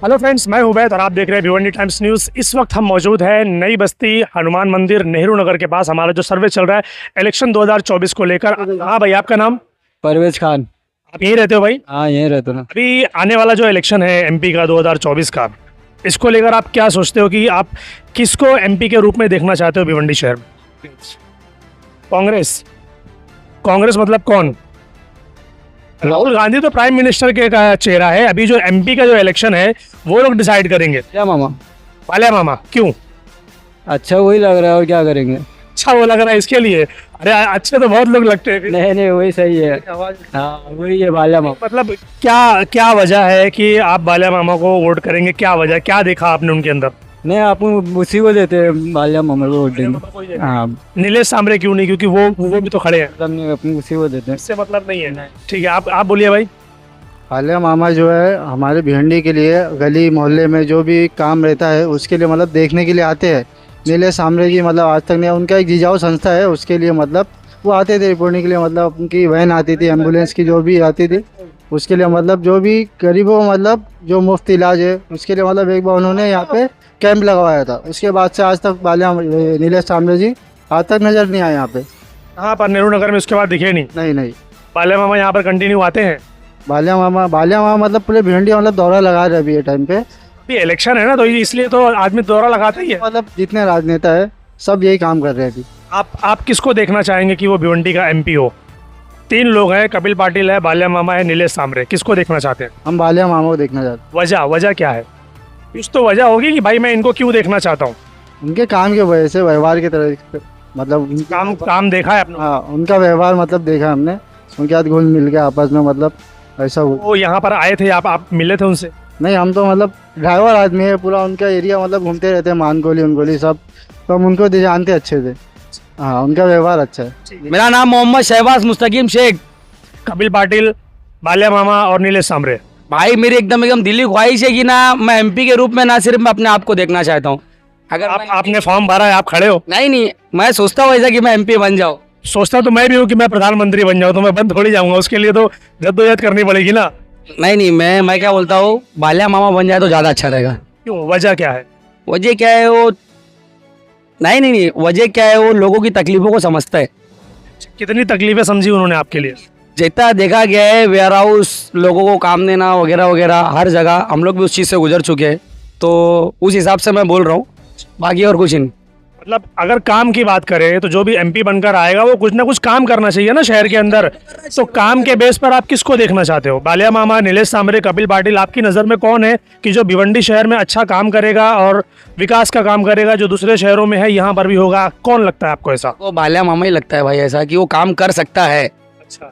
Hello friends, मैं उबैद और आप देख रहे हैं भिवंडी टाइम्स न्यूज़। इस वक्त हम मौजूद हैं नई बस्ती हनुमान मंदिर नेहरू नगर के पास। हमारा जो सर्वे चल रहा है इलेक्शन 2024 को लेकर। हाँ भाई, आपका नाम? परवेज खान। आप यहीं रहते हो भाई? हाँ, यहीं रहते हो ना। अभी आने वाला जो इलेक्शन है एमपी का 2024 का, इसको लेकर आप क्या सोचते हो कि आप किसको एमपी के रूप में देखना चाहते हो भिवंडी शहर में? कांग्रेस? कांग्रेस मतलब कौन? राहुल गांधी तो प्राइम मिनिस्टर के का चेहरा है। अभी जो एमपी का जो इलेक्शन है वो लोग डिसाइड करेंगे। क्या मामा? बाल्या मामा क्यों? अच्छा वही लग रहा है, और क्या करेंगे। अच्छा वो लग रहा है इसके लिए? अरे अच्छे तो बहुत लोग लगते हैं। नहीं नहीं, वही सही है। हाँ वही है बाल्या मामा। मतलब क्या क्या वजह है कि आप बाल्या मामा को वोट करेंगे? क्या वजह, क्या देखा आपने उनके अंदर? नहीं, आप उसी को देते हैं, बाल्या मामा को वोट देंगे। हाँ, नीलेश सांबरे क्यों नहीं? क्योंकि वो भी तो खड़े हैं। मतलब नहीं, अपनी उसी को देते हैं। इससे मतलब नहीं है। ठीक है, आप बोलिए भाई। बाल्या मामा जो है हमारे भिवंडी के लिए गली मोहल्ले में जो भी काम रहता है उसके लिए मतलब देखने के लिए आते हैं। नीलेश सांबरे जी मतलब आज तक नहीं, उनका एक जिजाऊ संस्था है, उसके लिए मतलब वो आते थे रिपोर्टिंग के लिए। मतलब उनकी वैन आती थी, एम्बुलेंस की जो भी आती थी, उसके लिए मतलब जो भी गरीबों मतलब जो मुफ्त इलाज है उसके लिए मतलब एक बार उन्होंने यहाँ पे कैंप लगवाया था। उसके बाद से आज तक नीलेश सांबरे जी आज तक नज़र नहीं आए यहाँ पे। हाँ, पर नेहरू नगर में उसके बाद दिखे नहीं। नहीं। बाल्या मामा यहाँ पर कंटिन्यू आते हैं। बाल्या मामा मतलब पूरे भिवंडी मतलब दौरा लगा रहे अभी ये टाइम पे। अभी इलेक्शन है ना, तो इसलिए तो आदमी दौरा लगाता ही है। मतलब जितने राजनेता है सब यही काम कर रहे हैं अभी। आप किसको देखना चाहेंगे कि वो भिवंडी का एमपी हो? 3 लोग हैं, कपिल पाटिल है, बाल्या मामा है, नीलेश सांबरे। किसको देखना चाहते हैं? हम बाल्या मामा को देखना चाहते वजह क्या है? कुछ तो वजह होगी कि भाई मैं इनको क्यों देखना चाहता हूँ। हैं। उनके काम की वजह से, व्यवहार की तरह मतलब काम देखा है आपने? हाँ, उनका व्यवहार मतलब देखा हमने। उनके साथ घुल मिल के आपस में मतलब ऐसा हुआ। वो यहाँ पर आए थे, आप मिले थे उनसे? नहीं, हम तो मतलब ड्राइवर आदमी है, पूरा उनका एरिया मतलब घूमते रहते हैं, मानकोली उनकोली सब, तो हम उनको जानते अच्छे से। हाँ, उनका व्यवहार अच्छा है। मेरा नाम मोहम्मद शहबाज मुस्तकीम शेख। कपिल पाटिल, बाल्या मामा और नीलेश सांबरे। भाई मेरी एकदम दिली ख्वाहिश है कि ना मैं एमपी के रूप में ना सिर्फ मैं अपने आप को देखना चाहता हूँ। अगर आपने फॉर्म भरा है, आप खड़े हो? नहीं, मैं सोचता हूँ ऐसा कि मैं एमपी बन जाऊँ। सोचता तो मैं भी हूँ कि मैं प्रधानमंत्री बन जाऊँ, तो मैं बंद थोड़ी जाऊंगा। उसके लिए तो जद्दोजहद करनी पड़ेगी ना। नहीं, मैं क्या बोलता हूँ, बाल्या मामा बन जाए तो ज़्यादा अच्छा रहेगा। क्यों? वजह क्या है? वजह क्या है वो? नहीं, वजह क्या है, वो लोगों की तकलीफों को समझता है। कितनी तकलीफें समझी उन्होंने आपके लिए? जितना देखा गया है, वेयर हाउस, लोगों को काम देना वगैरह वगैरह, हर जगह हम लोग भी उस चीज़ से गुजर चुके हैं, तो उस हिसाब से मैं बोल रहा हूँ, बाकी और कुछ नहीं। मतलब अगर काम की बात करें तो जो भी एमपी बनकर आएगा वो कुछ ना कुछ काम करना चाहिए ना शहर के अंदर। तो काम के बेस पर आप किसको देखना चाहते हो? बाल्या मामा, नीलेश सांबरे, कपिल पाटिल, आपकी नज़र में कौन है कि जो भिवंडी शहर में अच्छा काम करेगा और विकास का काम करेगा, जो दूसरे शहरों में है यहाँ पर भी होगा? कौन लगता है आपको ऐसा? वो बाल्या मामा ही लगता है भाई ऐसा, कि वो काम कर सकता है। अच्छा,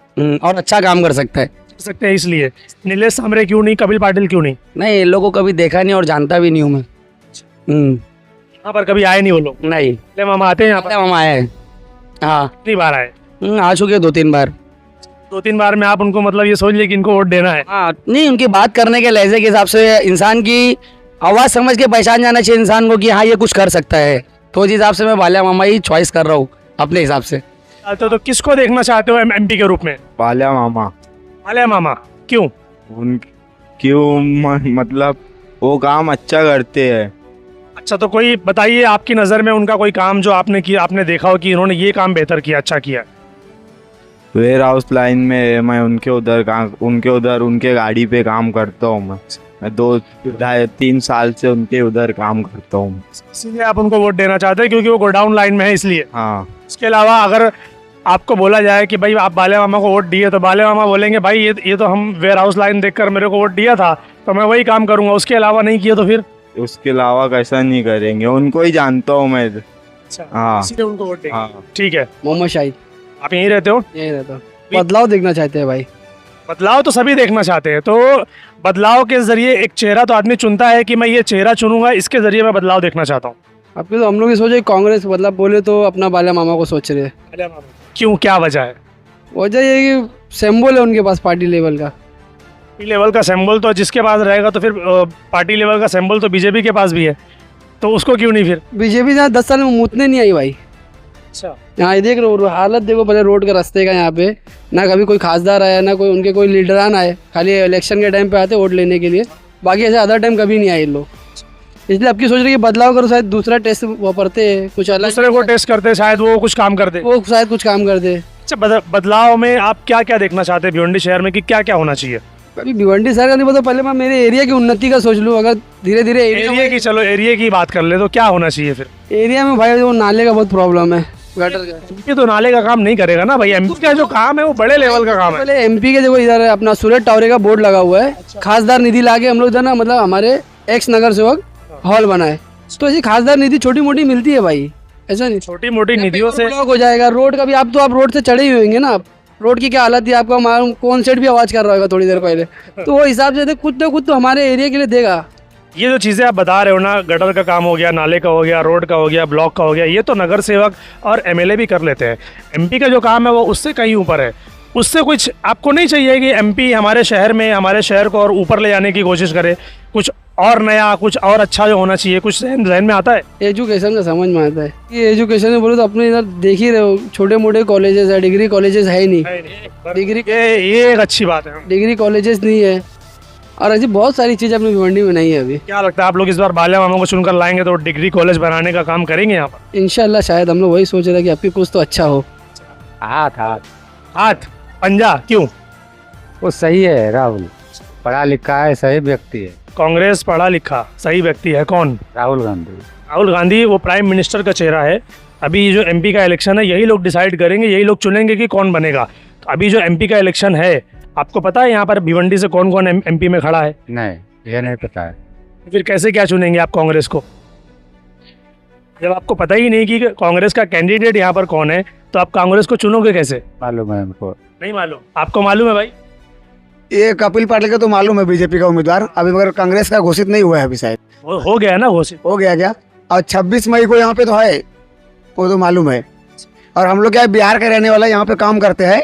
और अच्छा काम कर सकता है। कर सकते हैं इसलिए। नीलेश सांबरे क्यों नहीं? कपिल पाटिल क्यों नहीं? नहीं, इन लोगों को कभी देखा नहीं और जानता भी नहीं हूँ मैं। यहाँ पर कभी आए नहीं वो लोग? नहीं। बाल्या मामा आते हैं यहाँ पर? बाल्या मामा आए हैं। हाँ, कितनी बार आए? आ चुके 2-3 बार। 2-3 बार में आप उनको मतलब ये सोच लिए कि इनको वोट देना है? हाँ, नहीं, उनकी बात करने के लहजे के हिसाब से इंसान की आवाज़ समझ के पहचान जाना चाहिए इंसान को कि हाँ ये कुछ कर सकता है, तो उस हिसाब से मैं बाल्या मामा ही चॉइस कर रहा हूँ अपने हिसाब से। तो किसको देखना चाहते हो एमपी के रूप में? बाल्या मामा। बाल्या मामा क्यों? मतलब वो काम अच्छा करते हैं। अच्छा, तो कोई बताइए आपकी नज़र में उनका कोई काम जो आपने किया, आपने देखा हो कि इन्होंने ये काम बेहतर किया, अच्छा किया? वेयर हाउस लाइन में मैं उनके गाड़ी पे काम करता हूँ। मैं 2-3 साल से उनके उधर काम करता हूँ, इसीलिए आप उनको वोट देना चाहते हैं क्योंकि वो गोडाउन लाइन में है इसलिए? हाँ। इसके अलावा अगर आपको बोला जाए कि भाई आप बाल्या मामा को वोट दिए, तो बाल्या मामा बोलेंगे भाई ये तो हम वेयर हाउस लाइन देखकर मेरे को वोट दिया था तो मैं वही काम करूंगा, उसके अलावा नहीं किया तो फिर? उसके अलावा कैसा नहीं करेंगे, उनको ही जानता हूँ मैं। अच्छा, हाँ। इसीलिए उनको वोट देंगे। हाँ। ठीक है, मोहम्मद शाही। आप यहीं रहते हो? यही रहता हूँ। बदलाव देखना चाहते हैं भाई। बदलाव तो सभी देखना चाहते हैं, तो बदलाव के जरिए एक चेहरा तो आदमी चुनता है कि मैं ये चेहरा चुनूंगा, इसके जरिए मैं बदलाव देखना चाहता हूँ। आपके तो हम लोग भी सोचे कांग्रेस मतलब बोले तो अपना बाल्या मामा को सोच रहे हैं। क्यों, क्या वजह है? वजह ये कि सिंबल है उनके पास पार्टी लेवल का। पार्टी लेवल का सिंबल तो जिसके पास रहेगा, तो फिर पार्टी लेवल का सिंबल तो बीजेपी के पास भी है, तो उसको क्यों नहीं फिर? बीजेपी यहाँ 10 साल में मूतने नहीं आई भाई। अच्छा, यहाँ ये देख रहे हालत देखो पहले रोड के रास्ते का, यहाँ पे ना कभी कोई खासदार आया, ना कोई उनके कोई लीडरान आए, खाली इलेक्शन के टाइम पे आते वोट लेने के लिए। बाकी ऐसे अदर टाइम कभी नहीं आए इन लोग, इसलिए आपकी सोच रही है बदलाव करो, शायद दूसरा टेस्ट वापरते हैं, कुछ अलग दूसरे को टेस्ट करते शायद वो कुछ काम कर दे। वो शायद कुछ काम कर दे। अच्छा, बदलाव में आप क्या क्या देखना चाहते हैं भिवंडी शहर में कि क्या क्या होना चाहिए? अभी भिवंडी शहर का नहीं पता, पहले मैं मेरे एरिया की उन्नति का सोच लूँ। अगर धीरे धीरे एरिया की, चलो एरिया की बात कर ले तो क्या होना चाहिए फिर? एरिया में भाई वो नाले का बहुत प्रॉब्लम है, गटर का। ये तो नाले का काम नहीं करेगा ना भाई, एमपी का जो काम है वो बड़े लेवल का काम है। पहले एमपी के देखो इधर अपना सूरत टावरे का बोर्ड लगा हुआ है, खासदार निधि लाके हम लोग इधर ना मतलब हमारे एक्स नगर सेवक हॉल बनाए, तो ऐसी खासदार निधि छोटी मोटी मिलती है भाई, ऐसा नहीं छोटी मोटी निधियों से ब्लॉक हो जाएगा। रोड का भी आप रोड से चढ़े ही होंगे ना, आप रोड की क्या हालत है आपका मालूम, कौन सेट भी आवाज कर रहा होगा थोड़ी देर पहले, तो वो हिसाब से कुछ ना कुछ तो हमारे एरिया के लिए देगा। ये जो चीज़ें आप बता रहे हो ना, गटर का काम हो गया, नाले का हो गया, रोड का हो गया, ब्लॉक का हो गया, ये तो नगर सेवक और एमएलए भी कर लेते हैं। एमपी का जो काम है वो उससे कहीं ऊपर है। उससे कुछ आपको नहीं चाहिए कि एमपी हमारे शहर में, हमारे शहर को और ऊपर ले जाने की कोशिश करे, कुछ और नया, कुछ और अच्छा जो होना चाहिए, कुछ जहन में आता है? एजुकेशन का समझ में आता है, ये एजुकेशन में बोले तो अपने इधर देख ही रहे हो, छोटे मोटे कॉलेजेस है, डिग्री कॉलेजेस है ही नहीं। डिग्री ये एक अच्छी बात है। डिग्री कॉलेजेस नहीं है, और ऐसी बहुत सारी चीज़ अपनी भिवंडी में नहीं है अभी। क्या लगता है आप लोग इस बार बालिया मामा को चुनकर लाएंगे तो डिग्री कॉलेज बनाने का काम करेंगे यहाँ पर? इंशाल्लाह, शायद हम लोग वही सोच रहे हैं कि आपकी कुछ तो अच्छा हो। हाथ पंजा क्यों? वो सही है, राहुल पढ़ा लिखा है, सही व्यक्ति है। कांग्रेस पढ़ा लिखा सही व्यक्ति है कौन? राहुल गांधी। राहुल गांधी वो प्राइम मिनिस्टर का चेहरा है। अभी जो एमपी का इलेक्शन है यही लोग डिसाइड करेंगे, यही लोग चुनेंगे कि कौन बनेगा। तो अभी जो एमपी का इलेक्शन है, आपको पता है यहाँ पर भिवंडी से कौन कौन एमपी में खड़ा है? नहीं, ये नहीं पता है। फिर कैसे क्या चुनेंगे आप कांग्रेस को? जब आपको पता ही नहीं कि कांग्रेस का कैंडिडेट यहाँ पर कौन है तो आप कांग्रेस को चुनोगे कैसे? मालूम है हमको। नहीं मालूम? आपको मालूम है भाई? ये कपिल पाटिल का तो मालूम है, बीजेपी का उम्मीदवार अभी, मगर कांग्रेस का घोषित नहीं हुआ है अभी, शायद वो हो गया ना घोषित? हो गया क्या? और 26 मई को यहाँ पे तो है, वो तो मालूम है। और हम लोग क्या है, बिहार के रहने वाला यहाँ पे काम करते हैं,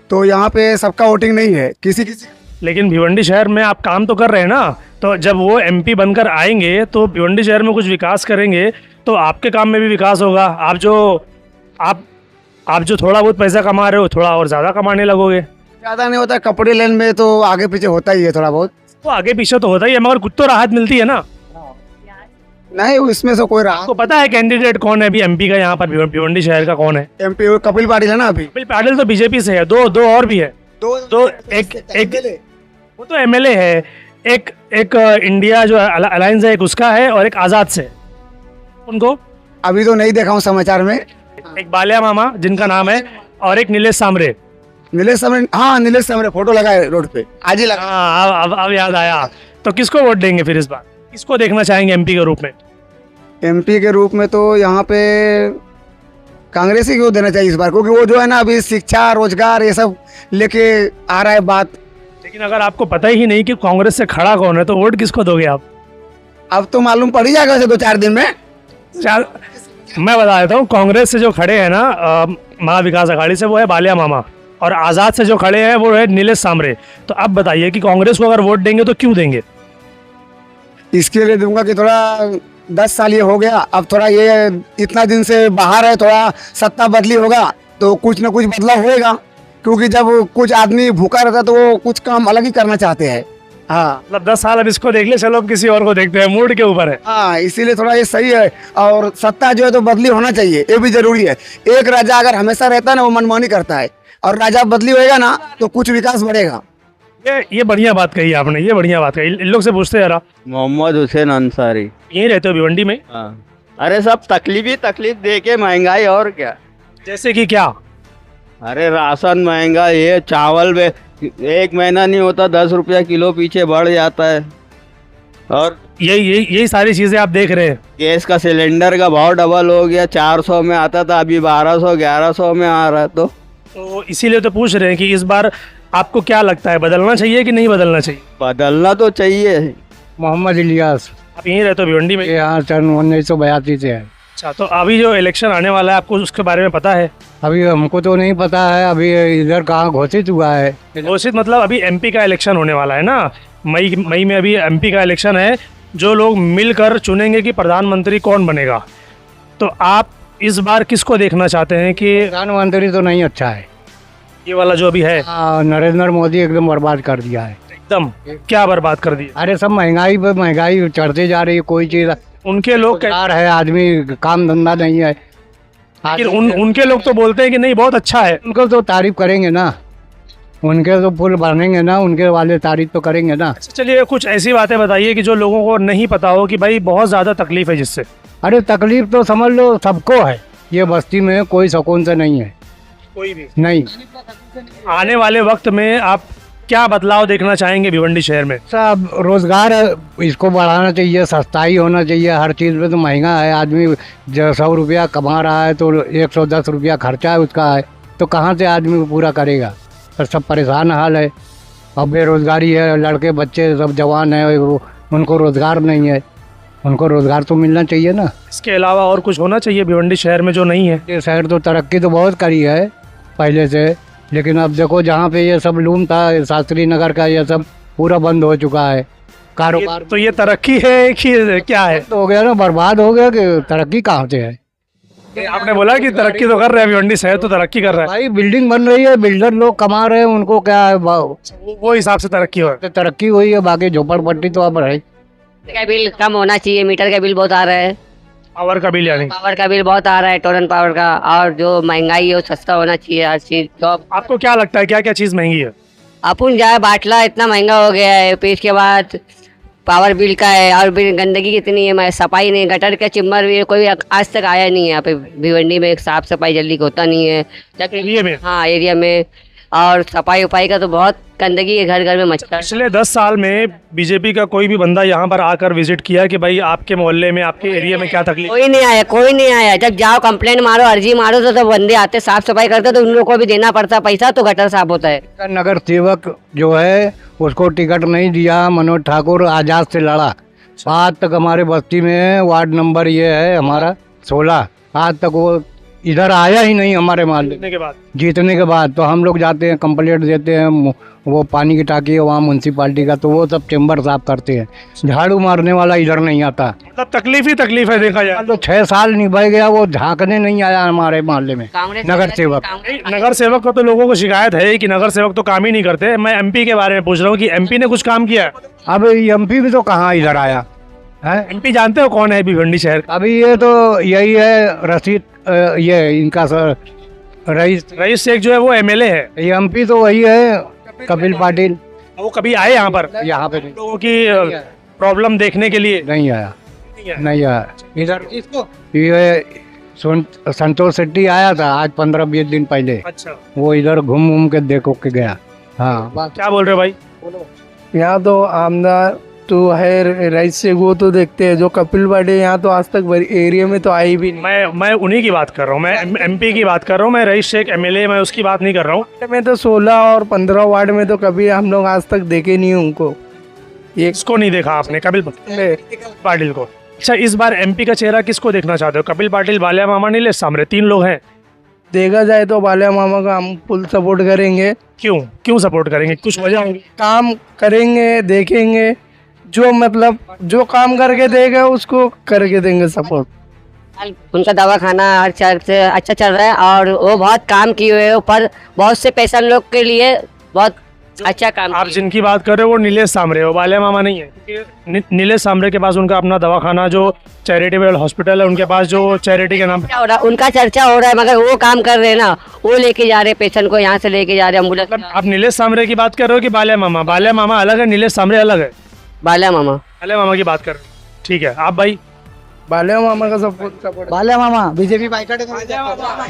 तो यहाँ पे सबका वोटिंग नहीं है, किसी किसी। लेकिन भिवंडी शहर में आप काम तो कर रहे हैं ना, तो जब वो एमपी बनकर आएंगे तो भिवंडी शहर में कुछ विकास करेंगे तो आपके काम में भी विकास होगा। आप जो थोड़ा बहुत पैसा कमा रहे हो थोड़ा और ज़्यादा कमाने लगोगे। ज़्यादा नहीं होता, कपड़े लेन में तो आगे पीछे होता ही है थोड़ा बहुत। तो आगे पीछे तो होता ही है, मगर कुछ तो राहत मिलती है ना। नहीं, इसमें से कोई रहा। आपको पता है कैंडिडेट कौन है अभी एमपी का यहाँ पर भिवंडी शहर का कौन है? एमपी कपिल पाटिल है ना अभी। कपिल पाटिल तो बीजेपी से है, दो और भी है। तो एक वो तो एमएलए है, एक इंडिया जो अलायंस है एक उसका है, और एक आज़ाद से। उनको अभी तो नहीं देखा हूँ समाचार में। एक बालिया मामा जिनका नाम है, और एक नीलेश सामरे। नीलेश सामरे, हाँ नीलेश सामरे फोटो लगा है रोड पे, आज ही लगा। हाँ, अब याद आया। तो किसको वोट देंगे फिर इस बार? किसको देखना चाहेंगे एमपी के रूप में? एमपी के रूप में तो यहाँ पे कांग्रेस ही को देना चाहिए इस बार, क्योंकि वो जो है ना अभी शिक्षा, रोजगार ये सब लेके आ रहा है बात। लेकिन अगर आपको पता ही नहीं कि कांग्रेस से खड़ा कौन है तो वोट किसको दोगे आप? अब तो मालूम पड़ ही जाएगा वैसे 2-4 दिन में। मैं बता देता हूँ, कांग्रेस से जो खड़े हैं ना महाविकास अघाड़ी से, वो है बालिया मामा, और आज़ाद से जो खड़े हैं वो है नीलेश सामरे। तो अब बताइए कि कांग्रेस को अगर वोट देंगे तो क्यों देंगे? इसके लिए दूंगा कि थोड़ा 10 साल ये हो गया, अब थोड़ा ये इतना दिन से बाहर है, थोड़ा सत्ता बदली होगा तो कुछ ना कुछ बदलाव होएगा, क्योंकि जब कुछ आदमी भूखा रहता है तो वो कुछ काम अलग ही करना चाहते हैं। हाँ, मतलब 10 साल अब इसको देख ले, चलो अब किसी और को देखते हैं, मूड के ऊपर है। हाँ, इसीलिए थोड़ा ये सही है। और सत्ता जो है तो बदली होना चाहिए, ये भी जरूरी है। एक राजा अगर हमेशा रहता है ना, वो मनमानी करता है, और राजा बदली होएगा ना तो कुछ विकास बढ़ेगा। ये बढ़िया बात कही आपने, ये बढ़िया बात कही। इन लोग से पूछते हैं जरा। मोहम्मद हुसैन अंसारी। यहीं रहते हो भिवंडी में? हाँ, अरे सब तकलीफ दे के महंगाई, और क्या। जैसे कि क्या? अरे राशन महंगा, ये चावल में 1 महीना नहीं होता 10 रुपया किलो पीछे बढ़ जाता है। और यही सारी चीजें आप देख रहे हैं। गैस का सिलेंडर का भाव डबल हो गया, 400 में आता था अभी 1200-1100 में आ रहा है। तो इसीलिए तो पूछ रहे हैं कि इस बार आपको क्या लगता है, बदलना चाहिए कि नहीं बदलना चाहिए? बदलना तो चाहिए। मोहम्मद इलियास। आप यहीं रहते हो भिवंडी में? यहाँ सन 1982 से है। अच्छा, तो अभी जो इलेक्शन आने वाला है आपको उसके बारे में पता है? अभी हमको तो नहीं पता है, अभी इधर कहाँ घोषित हुआ है। घोषित मतलब अभी एमपी का इलेक्शन होने वाला है ना, मई में अभी एमपी का इलेक्शन है, जो लोग मिलकर चुनेंगे कि प्रधानमंत्री कौन बनेगा। तो आप इस बार किसको देखना चाहते हैं कि? प्रधानमंत्री तो नहीं अच्छा है, ये वाला जो अभी है। नरेंद्र मोदी एकदम बर्बाद कर दिया है। एकदम क्या बर्बाद कर दिया। अरे सब महंगाई पे महंगाई चढ़ते जा रही है, कोई चीज उनके लोग रोजगार है, आदमी काम धंधा नहीं है। लेकिन उनके लोग तो बोलते हैं कि नहीं बहुत अच्छा है। उनको तो तारीफ करेंगे ना, उनके तो पुल बनेंगे ना, उनके वाले तारीफ तो करेंगे ना। चलिए कुछ ऐसी बातें बताइए कि जो लोगों को नहीं पता हो कि भाई बहुत ज़्यादा तकलीफ है जिससे। अरे तकलीफ तो समझ लो सबको है, ये बस्ती में कोई सुकून से नहीं है, कोई भी नहीं। आने वाले वक्त में आप क्या बदलाव देखना चाहेंगे भिवंडी शहर में? सब रोजगार इसको बढ़ाना चाहिए, सस्ताई होना चाहिए, हर चीज़ में तो महंगा है। आदमी 100 रुपया कमा रहा है तो 110 रुपया खर्चा है उसका है, तो कहाँ से आदमी पूरा करेगा? तो सब परेशान हाल है। अब बेरोजगारी है, लड़के बच्चे सब जवान हैं, उनको रोजगार नहीं है, उनको रोजगार तो मिलना चाहिए ना। इसके अलावा और कुछ होना चाहिए भिवंडी शहर में जो नहीं है? ये शहर तो तरक्की तो बहुत करी है पहले से, लेकिन अब देखो जहाँ पे ये सब लूम था, शास्त्री नगर का, ये सब पूरा बंद हो चुका है। कारोबार तो ये तरक्की है कि क्या है? तो हो गया ना, बर्बाद हो गया कि तरक्की कहाँ से है? आपने बोला कि तरक्की तो कर रहे हैं, भिवंडी शहर तो तरक्की कर रहा है। भाई बिल्डिंग बन रही है, बिल्डर लोग कमा रहे हैं, उनको क्या है वो हिसाब से तरक्की हो रहा है। तरक्की हुई है, बाकी झोपड़पट्टी तो अब है। का बिल कम होना चाहिए, मीटर का बिल बहुत आ रहा है, पावर का बिल यानी पावर का बिल बहुत आ रहा है, टोरन पावर का, और जो महंगाई है वो सस्ता होना चाहिए हर चीज। तो आपको क्या लगता है क्या क्या चीज़ महंगी है? अपन जाए बाटला इतना महंगा हो गया है, फिर इसके बाद पावर बिल का है, और फिर गंदगी कितनी है, सफाई नहीं, गटर का चिम्मर भी कोई आज तक आया नहीं है यहाँ पे भिवंडी में, साफ सफाई जल्दी होता नहीं है एरिया में? हाँ एरिया में, और सफाई उफाई का तो बहुत गंदगी है, घर घर में मच्छर। पिछले 10 साल में बीजेपी का कोई भी बंदा यहाँ पर आकर विजिट किया कि भाई आपके मोहल्ले में आपके एरिया में क्या तकलीफ? कोई नहीं आया, कोई नहीं आया। जब जाओ कंप्लेंट मारो, अर्जी मारो, तो सब बंदे आते साफ सफाई करते, तो उन लोगों को भी देना पड़ता पैसा, तो गटर साफ होता है। नगर सेवक जो है उसको टिकट नहीं दिया, मनोज ठाकुर आजाद से लड़ा। आज तक हमारे बस्ती में वार्ड नंबर ये है हमारा 16, आज तक वो इधर आया ही नहीं हमारे मोहल्ले के बाद जीतने के बाद। तो हम लोग जाते हैं, कंप्लेंट देते हैं, वो पानी की टाकी है वहाँ म्यूनसिपाल्टी का, तो वो सब चेम्बर साफ करते हैं, झाड़ू मारने वाला इधर नहीं आता। मतलब तकलीफ ही तकलीफ है देखा जाए तो 6 साल निभाई गया, वो झांकने नहीं आया हमारे मोहल्ले में नगर सेवक। नगर सेवक का तो लोगों को शिकायत है कि नगर सेवक तो काम ही नहीं करते। मैं एमपी के बारे में पूछ रहा हूँ कि एमपी ने कुछ काम किया है? अब एमपी भी तो कहाँ इधर आया है। एमपी जानते हो कौन है भिवंडी शहर? अभी ये तो यही है रशीद, ये इनका सर रईस शेख जो है वो एमएलए है। एमपी तो वही है कपिल पाटिल। वो कभी आए यहाँ पर यहाँ पे नहीं, लोगों की प्रॉब्लम देखने के लिए? नहीं आया, नहीं आया इधर। ये संतोष शेट्टी आया था आज 15-20 दिन पहले, अच्छा वो इधर घूम घूम के देखो के गया। हाँ क्या बोल रहे हो भाई? यहाँ तो आमदार तो है राइस से, वो तो देखते हैं। जो कपिल पाटिल यहाँ तो आज तक एरिया में तो आई भी नहीं। मैं उन्हीं की बात कर रहा हूँ, मैं एमपी की बात कर रहा हूँ, मैं रईस शेख एमएलए, मैं उसकी बात नहीं कर रहा हूँ। मैं तो 16 और 15 वार्ड में तो कभी हम लोग आज तक देखे नहीं उनको। ये इसको नहीं देखा आपने, कपिल पाटिल को? अच्छा, इस बार एमपी का चेहरा किसको देखना चाहते हो? कपिल पाटिल, बालिया मामा, नीलेश सामरे, 3 लोग हैं। देखा जाए तो बालिया मामा का हम फुल सपोर्ट करेंगे। क्यों सपोर्ट करेंगे? कुछ वजह होगी? काम करेंगे, देखेंगे, जो मतलब जो काम करके देगा उसको करके देंगे सपोर्ट। उनका दवाखाना हर चीज से अच्छा चल रहा है, और वो बहुत काम किए हुए हैं, पर बहुत से पेशेंट लोग के लिए बहुत अच्छा काम। आप जिनकी बात कर रहे हो वो नीलेश सामरे हो, बालिया मामा नहीं है। क्योंकि नीलेश सामरे के पास उनका अपना दवाखाना जो चैरिटेबल हॉस्पिटल है, उनके पास जो चैरिटी के नाम पे हो रहा है, उनका चर्चा हो रहा है, मगर वो काम कर रहे हैं ना, वो लेके जा रहे पेशेंट को, यहाँ से लेके जा रहे एम्बुलेंस। मतलब आप नीलेश सामरे की बात कर रहे हो कि बालिया मामा? बालिया मामा अलग है, नीलेश सामरे अलग है। बालिया मामा की बात कर रहे हो, ठीक है। आप भाई? बालिया मामा का सपोर्ट। बालिया मामा बीजेपी बाइकआउट,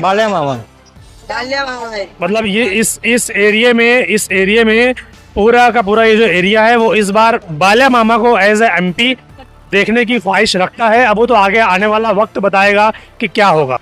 बालिया मामा। मतलब ये इस एरिया में पूरा का पूरा ये जो एरिया है वो इस बार बालिया मामा को एज ए एमपी देखने की ख्वाहिश रखता है। अब वो तो आगे आने वाला वक्त बताएगा कि क्या होगा।